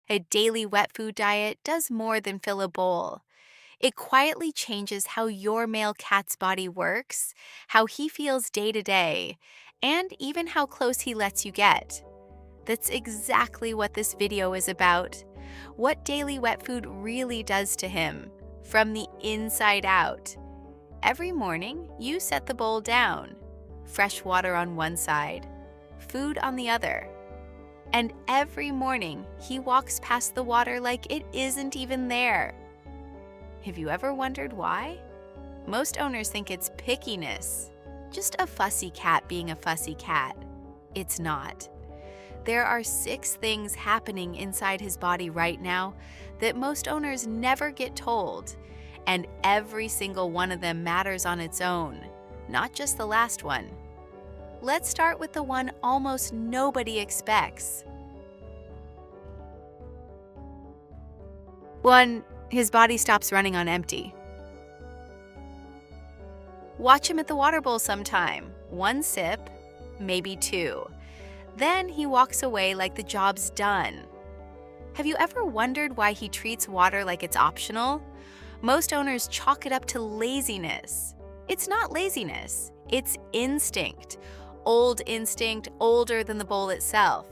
A daily wet food diet does more than fill a bowl. It quietly changes how your male cat's body works, how he feels day to day, and even how close he lets you get. That's exactly what this video is about. What daily wet food really does to him, from the inside out. Every morning, you set the bowl down. Fresh water on one side, food on the other. And every morning, he walks past the water like it isn't even there. Have you ever wondered why? Most owners think it's pickiness, just a fussy cat being a fussy cat. It's not. There are 6 things happening inside his body right now that most owners never get told, and every single one of them matters on its own, not just the last one. Let's start with the one almost nobody expects. 1. His body stops running on empty. Watch him at the water bowl sometime. 1 sip, maybe 2. Then he walks away like the job's done. Have you ever wondered why he treats water like it's optional? Most owners chalk it up to laziness. It's not laziness, it's instinct. Old instinct, older than the bowl itself.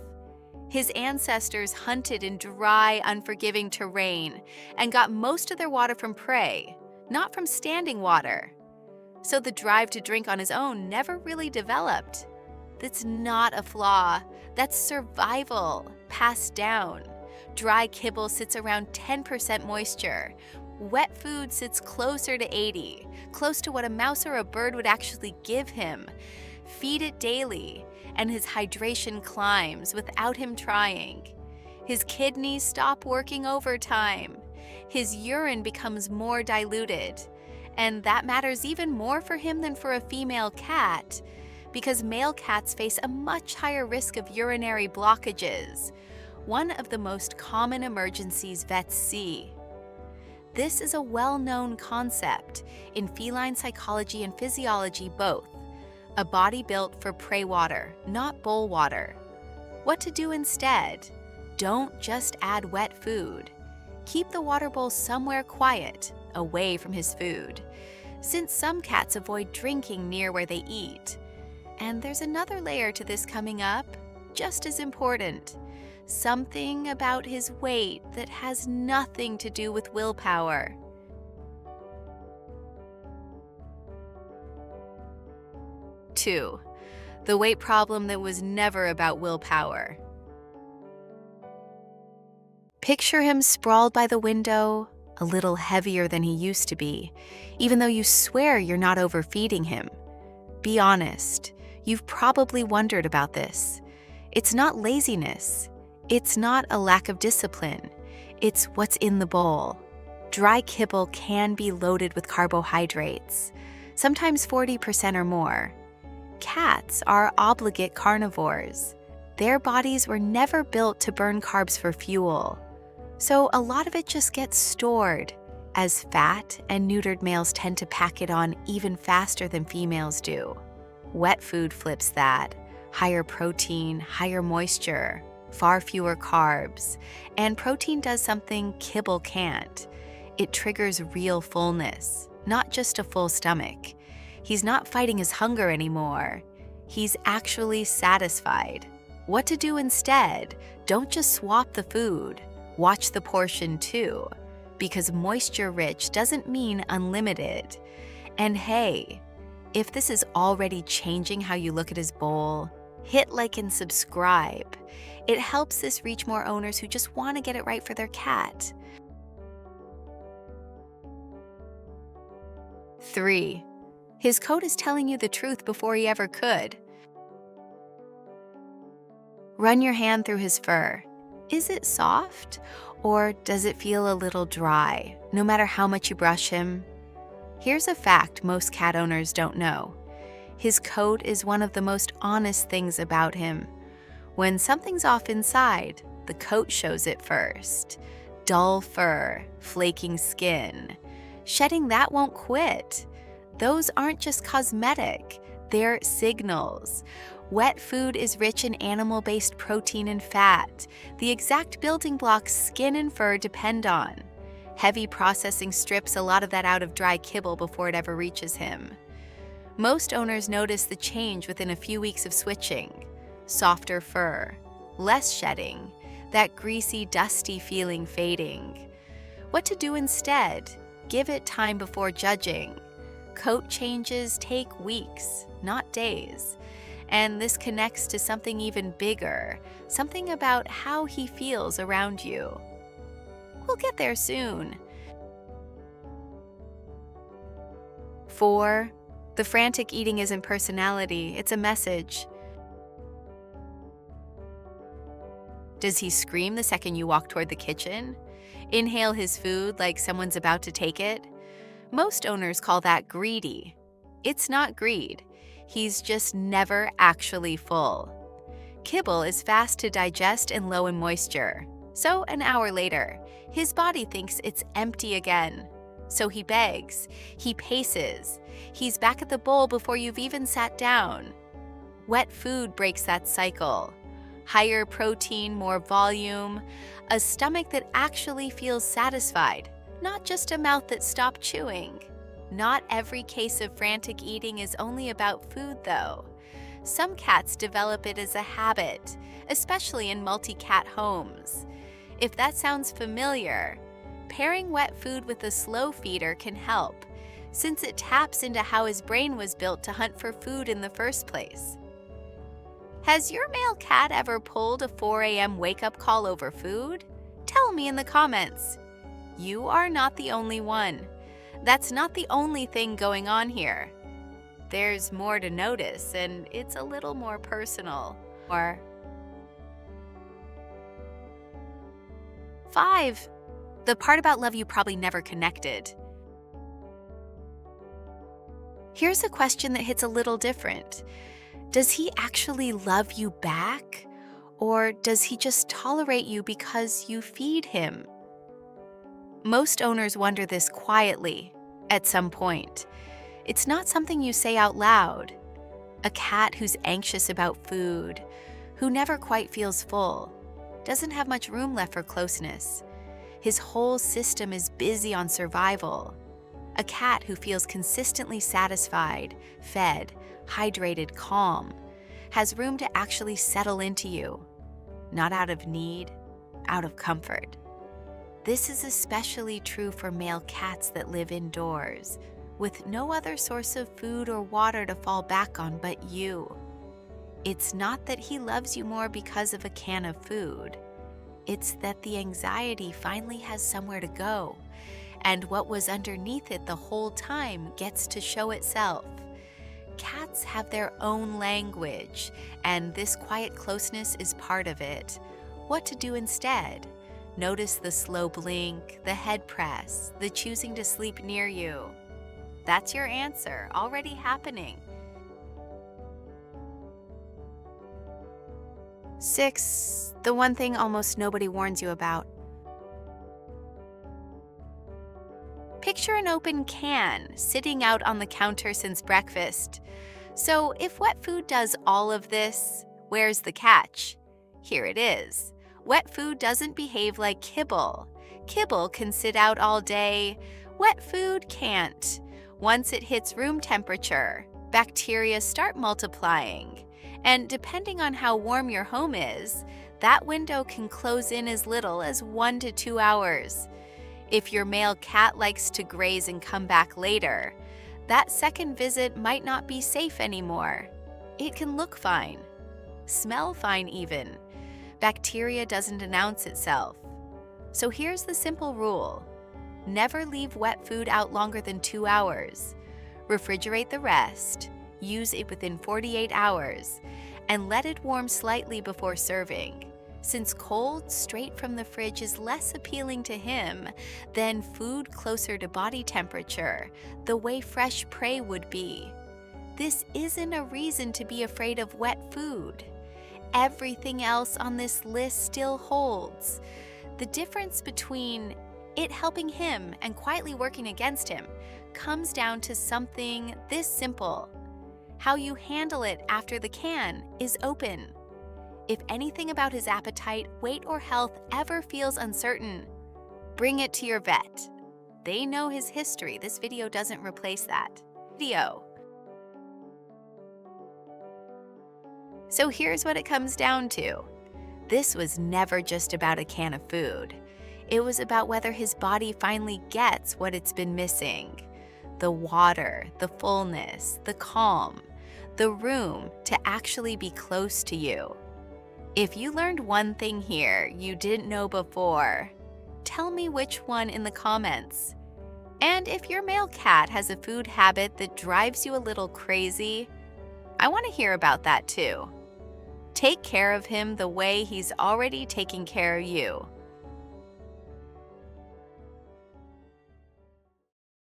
His ancestors hunted in dry, unforgiving terrain and got most of their water from prey, not from standing water. So the drive to drink on his own never really developed. That's not a flaw, that's survival, passed down. Dry kibble sits around 10% moisture. Wet food sits closer to 80, close to what a mouse or a bird would actually give him. Feed it daily, and his hydration climbs without him trying. His kidneys stop working overtime. His urine becomes more diluted. And that matters even more for him than for a female cat, because male cats face a much higher risk of urinary blockages, one of the most common emergencies vets see. This is a well-known concept in feline psychology and physiology both. A body built for prey water, not bowl water. What to do instead? Don't just add wet food. Keep the water bowl somewhere quiet, away from his food, since some cats avoid drinking near where they eat. And there's another layer to this coming up, just as important. Something about his weight that has nothing to do with willpower. 2. The weight problem that was never about willpower. Picture him sprawled by the window, a little heavier than he used to be, even though you swear you're not overfeeding him. Be honest, you've probably wondered about this. It's not laziness. It's not a lack of discipline. It's what's in the bowl. Dry kibble can be loaded with carbohydrates, sometimes 40% or more. Cats are obligate carnivores. Their bodies were never built to burn carbs for fuel. So a lot of it just gets stored, as fat and neutered males tend to pack it on even faster than females do. Wet food flips that. Higher protein, higher moisture, far fewer carbs. And protein does something kibble can't. It triggers real fullness, not just a full stomach. He's not fighting his hunger anymore. He's actually satisfied. What to do instead? Don't just swap the food. Watch the portion too, because moisture-rich doesn't mean unlimited. And hey, if this is already changing how you look at his bowl, hit like and subscribe. It helps this reach more owners who just want to get it right for their cat. 3. His coat is telling you the truth before he ever could. Run your hand through his fur. Is it soft, or does it feel a little dry, no matter how much you brush him? Here's a fact most cat owners don't know. His coat is one of the most honest things about him. When something's off inside, the coat shows it first. Dull fur, flaking skin. Shedding that won't quit. Those aren't just cosmetic, they're signals. Wet food is rich in animal-based protein and fat, the exact building blocks skin and fur depend on. Heavy processing strips a lot of that out of dry kibble before it ever reaches him. Most owners notice the change within a few weeks of switching. Softer fur, less shedding, that greasy, dusty feeling fading. What to do instead? Give it time before judging. Coat changes take weeks, not days. And this connects to something even bigger, something about how he feels around you. We'll get there soon. 4. The frantic eating isn't personality, it's a message. Does he scream the second you walk toward the kitchen? Inhale his food like someone's about to take it? Most owners call that greedy. It's not greed. He's just never actually full. Kibble is fast to digest and low in moisture. So an hour later, his body thinks it's empty again. So he begs, he paces, he's back at the bowl before you've even sat down. Wet food breaks that cycle. Higher protein, more volume, a stomach that actually feels satisfied, not just a mouth that stopped chewing. Not every case of frantic eating is only about food, though. Some cats develop it as a habit, especially in multi-cat homes. If that sounds familiar, pairing wet food with a slow feeder can help, since it taps into how his brain was built to hunt for food in the first place. Has your male cat ever pulled a 4 a.m. wake-up call over food? Tell me in the comments. You are not the only one. That's not the only thing going on here. There's more to notice, and it's a little more personal. 5. The part about love you probably never connected. Here's a question that hits a little different. Does he actually love you back? Or does he just tolerate you because you feed him? Most owners wonder this quietly at some point. It's not something you say out loud. A cat who's anxious about food, who never quite feels full, doesn't have much room left for closeness. His whole system is busy on survival. A cat who feels consistently satisfied, fed, hydrated, calm, has room to actually settle into you, not out of need, out of comfort. This is especially true for male cats that live indoors, with no other source of food or water to fall back on but you. It's not that he loves you more because of a can of food. It's that the anxiety finally has somewhere to go, and what was underneath it the whole time gets to show itself. Cats have their own language, and this quiet closeness is part of it. What to do instead? Notice the slow blink, the head press, the choosing to sleep near you. That's your answer, already happening. 6. The one thing almost nobody warns you about. Picture an open can sitting out on the counter since breakfast. So if wet food does all of this, where's the catch? Here it is. Wet food doesn't behave like kibble. Kibble can sit out all day. Wet food can't. Once it hits room temperature, bacteria start multiplying. And depending on how warm your home is, that window can close in as little as 1 to 2 hours. If your male cat likes to graze and come back later, that second visit might not be safe anymore. It can look fine, smell fine even. Bacteria doesn't announce itself. So here's the simple rule. Never leave wet food out longer than 2 hours. Refrigerate the rest, use it within 48 hours, and let it warm slightly before serving. Since cold straight from the fridge is less appealing to him than food closer to body temperature, the way fresh prey would be. This isn't a reason to be afraid of wet food. Everything else on this list still holds. The difference between it helping him and quietly working against him comes down to something this simple. How you handle it after the can is open. If anything about his appetite, weight, or health ever feels uncertain, bring it to your vet. They know his history. This video doesn't replace that. So here's what it comes down to. This was never just about a can of food. It was about whether his body finally gets what it's been missing. The water, the fullness, the calm, the room to actually be close to you. If you learned one thing here you didn't know before, tell me which one in the comments. And if your male cat has a food habit that drives you a little crazy, I want to hear about that too. Take care of him the way he's already taking care of you.